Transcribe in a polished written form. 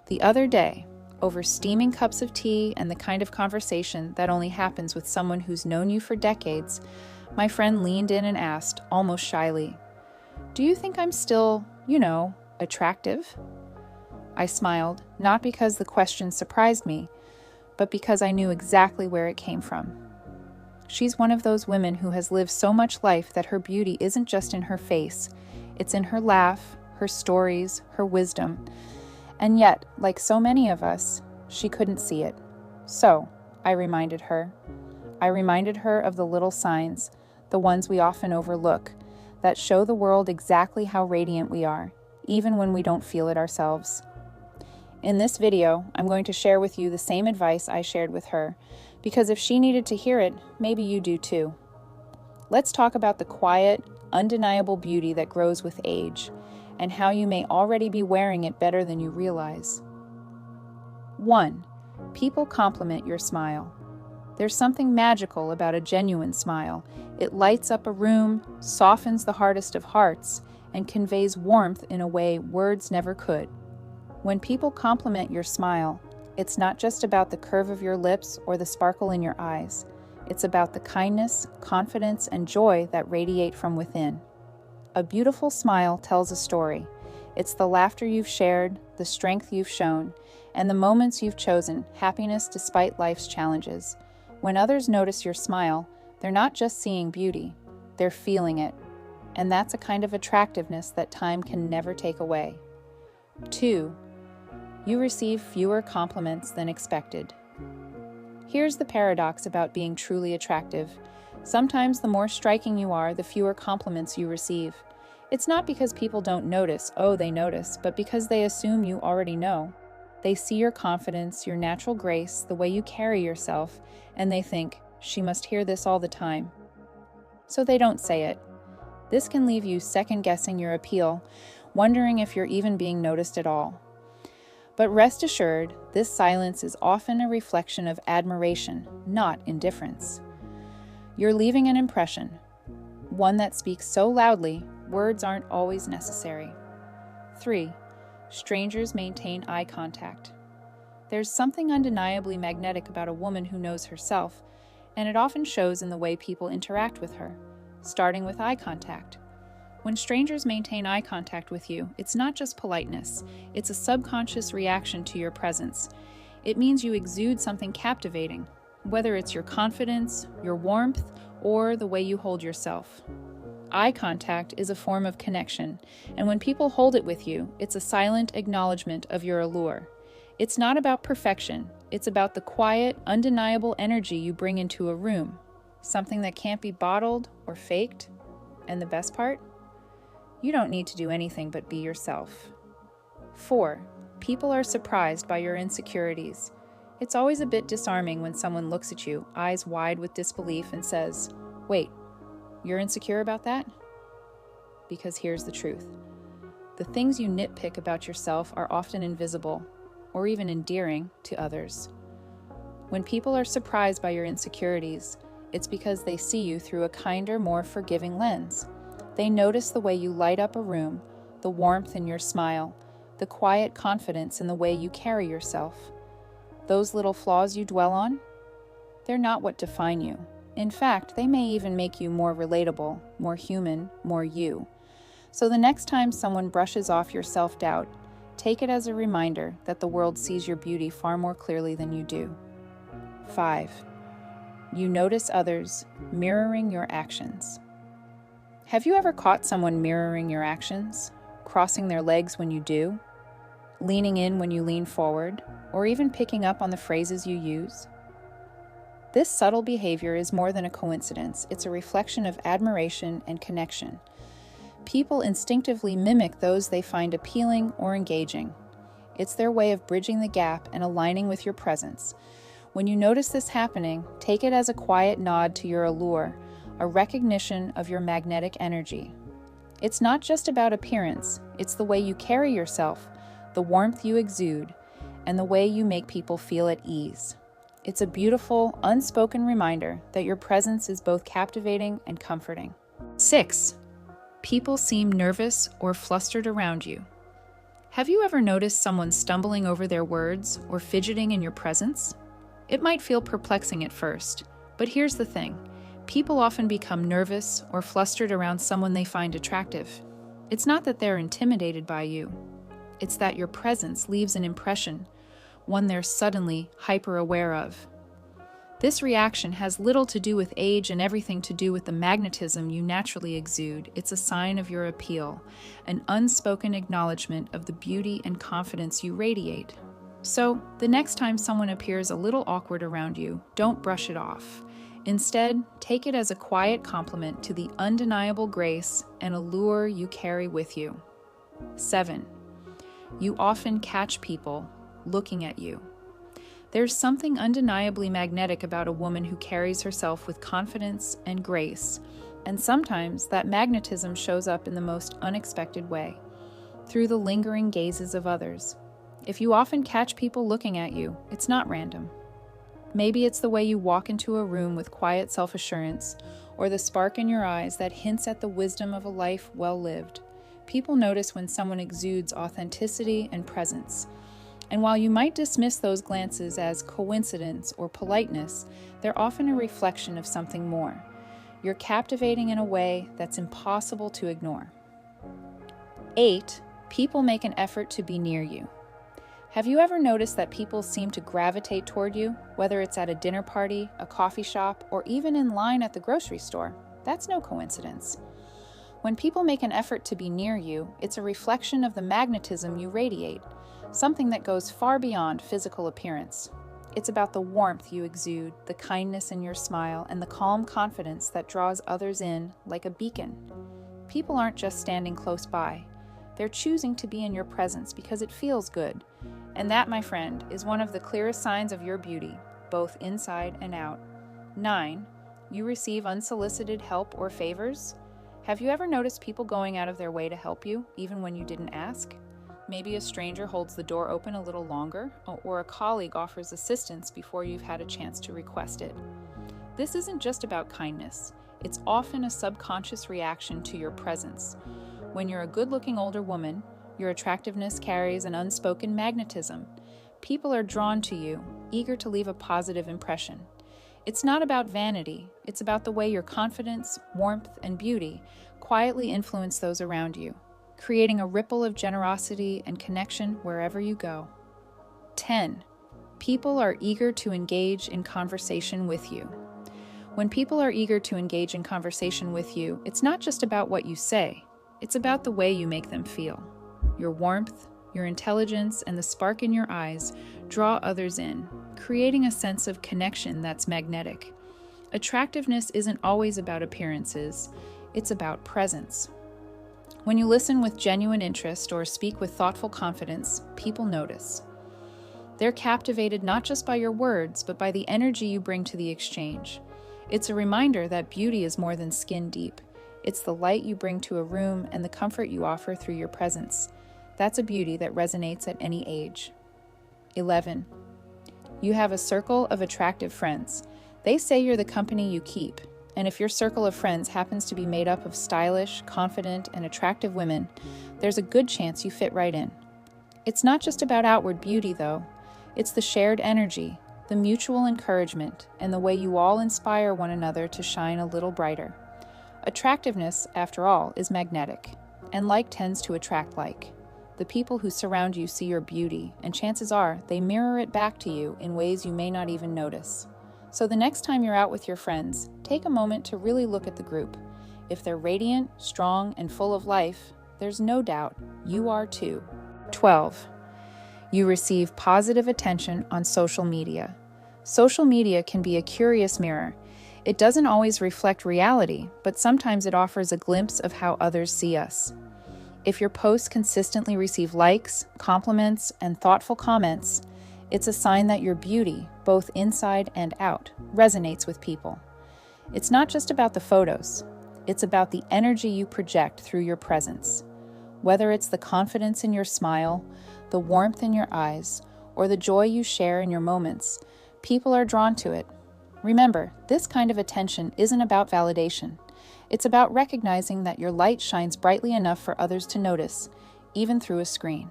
The other day, over steaming cups of tea and the kind of conversation that only happens with someone who's known you for decades, my friend leaned in and asked, almost shyly, "Do you think I'm still, attractive?" I smiled, not because the question surprised me, but because I knew exactly where it came from. She's one of those women who has lived so much life that her beauty isn't just in her face, it's in her laugh, her stories, her wisdom. And yet, like so many of us, she couldn't see it. So, I reminded her. I reminded her of the little signs, the ones we often overlook, that show the world exactly how radiant we are, even when we don't feel it ourselves. In this video, I'm going to share with you the same advice I shared with her, because if she needed to hear it, maybe you do too. Let's talk about the quiet, undeniable beauty that grows with age, and how you may already be wearing it better than you realize. 1. People compliment your smile. There's something magical about a genuine smile. It lights up a room, softens the hardest of hearts, and conveys warmth in a way words never could. When people compliment your smile, it's not just about the curve of your lips or the sparkle in your eyes. It's about the kindness, confidence, and joy that radiate from within. A beautiful smile tells a story. It's the laughter you've shared, the strength you've shown, and the moments you've chosen, happiness despite life's challenges. When others notice your smile, they're not just seeing beauty, they're feeling it. And that's a kind of attractiveness that time can never take away. 2. You receive fewer compliments than expected. Here's the paradox about being truly attractive. Sometimes the more striking you are, the fewer compliments you receive. It's not because people don't notice, they notice, but because they assume you already know. They see your confidence, your natural grace, the way you carry yourself, and they think, she must hear this all the time. So they don't say it. This can leave you second-guessing your appeal, wondering if you're even being noticed at all. But rest assured, this silence is often a reflection of admiration, not indifference. You're leaving an impression, one that speaks so loudly, words aren't always necessary. 3. Strangers maintain eye contact. There's something undeniably magnetic about a woman who knows herself, and it often shows in the way people interact with her, starting with eye contact. When strangers maintain eye contact with you, it's not just politeness, it's a subconscious reaction to your presence. It means you exude something captivating, whether it's your confidence, your warmth, or the way you hold yourself. Eye contact is a form of connection, and when people hold it with you, it's a silent acknowledgement of your allure. It's not about perfection, it's about the quiet, undeniable energy you bring into a room, something that can't be bottled or faked. And the best part? You don't need to do anything but be yourself. 4. People are surprised by your insecurities. It's always a bit disarming when someone looks at you, eyes wide with disbelief, and says, "Wait, you're insecure about that?" Because here's the truth. The things you nitpick about yourself are often invisible, or even endearing, to others. When people are surprised by your insecurities, it's because they see you through a kinder, more forgiving lens. They notice the way you light up a room, the warmth in your smile, the quiet confidence in the way you carry yourself. Those little flaws you dwell on, they're not what define you. In fact, they may even make you more relatable, more human, more you. So the next time someone brushes off your self-doubt, take it as a reminder that the world sees your beauty far more clearly than you do. 5. You notice others mirroring your actions. Have you ever caught someone mirroring your actions? Crossing their legs when you do? Leaning in when you lean forward? Or even picking up on the phrases you use? This subtle behavior is more than a coincidence. It's a reflection of admiration and connection. People instinctively mimic those they find appealing or engaging. It's their way of bridging the gap and aligning with your presence. When you notice this happening, take it as a quiet nod to your allure, a recognition of your magnetic energy. It's not just about appearance, it's the way you carry yourself, the warmth you exude, and the way you make people feel at ease. It's a beautiful, unspoken reminder that your presence is both captivating and comforting. 6. People seem nervous or flustered around you. Have you ever noticed someone stumbling over their words or fidgeting in your presence? It might feel perplexing at first, but here's the thing. People often become nervous or flustered around someone they find attractive. It's not that they're intimidated by you. It's that your presence leaves an impression, one they're suddenly hyper-aware of. This reaction has little to do with age and everything to do with the magnetism you naturally exude. It's a sign of your appeal, an unspoken acknowledgement of the beauty and confidence you radiate. So, the next time someone appears a little awkward around you, don't brush it off. Instead, take it as a quiet compliment to the undeniable grace and allure you carry with you. 7. You often catch people looking at you. There's something undeniably magnetic about a woman who carries herself with confidence and grace, and sometimes that magnetism shows up in the most unexpected way, through the lingering gazes of others. If you often catch people looking at you, it's not random. Maybe it's the way you walk into a room with quiet self-assurance, or the spark in your eyes that hints at the wisdom of a life well lived. People notice when someone exudes authenticity and presence. And while you might dismiss those glances as coincidence or politeness, they're often a reflection of something more. You're captivating in a way that's impossible to ignore. 8. People make an effort to be near you. Have you ever noticed that people seem to gravitate toward you, whether it's at a dinner party, a coffee shop, or even in line at the grocery store? That's no coincidence. When people make an effort to be near you, it's a reflection of the magnetism you radiate, something that goes far beyond physical appearance. It's about the warmth you exude, the kindness in your smile, and the calm confidence that draws others in like a beacon. People aren't just standing close by. They're choosing to be in your presence because it feels good. And that, my friend, is one of the clearest signs of your beauty, both inside and out. 9. You receive unsolicited help or favors. Have you ever noticed people going out of their way to help you, even when you didn't ask? Maybe a stranger holds the door open a little longer, or a colleague offers assistance before you've had a chance to request it. This isn't just about kindness. It's often a subconscious reaction to your presence. When you're a good-looking older woman, your attractiveness carries an unspoken magnetism. People are drawn to you, eager to leave a positive impression. It's not about vanity. It's about the way your confidence, warmth, and beauty quietly influence those around you, creating a ripple of generosity and connection wherever you go. 10. People are eager to engage in conversation with you. When people are eager to engage in conversation with you, it's not just about what you say. It's about the way you make them feel. Your warmth, your intelligence, and the spark in your eyes draw others in, creating a sense of connection that's magnetic. Attractiveness isn't always about appearances. It's about presence. When you listen with genuine interest or speak with thoughtful confidence, people notice. They're captivated not just by your words, but by the energy you bring to the exchange. It's a reminder that beauty is more than skin deep. It's the light you bring to a room and the comfort you offer through your presence. That's a beauty that resonates at any age. 11. You have a circle of attractive friends. They say you're the company you keep. And if your circle of friends happens to be made up of stylish, confident, and attractive women, there's a good chance you fit right in. It's not just about outward beauty, though. It's the shared energy, the mutual encouragement, and the way you all inspire one another to shine a little brighter. Attractiveness, after all, is magnetic, and like tends to attract like. The people who surround you see your beauty, and chances are they mirror it back to you in ways you may not even notice. So the next time you're out with your friends, take a moment to really look at the group. If they're radiant, strong, and full of life, there's no doubt you are too. 12. You receive positive attention on social media. Social media can be a curious mirror. It doesn't always reflect reality, but sometimes it offers a glimpse of how others see us. If your posts consistently receive likes, compliments, and thoughtful comments, it's a sign that your beauty, both inside and out, resonates with people. It's not just about the photos. It's about the energy you project through your presence. Whether it's the confidence in your smile, the warmth in your eyes, or the joy you share in your moments, people are drawn to it. Remember, this kind of attention isn't about validation. It's about recognizing that your light shines brightly enough for others to notice, even through a screen.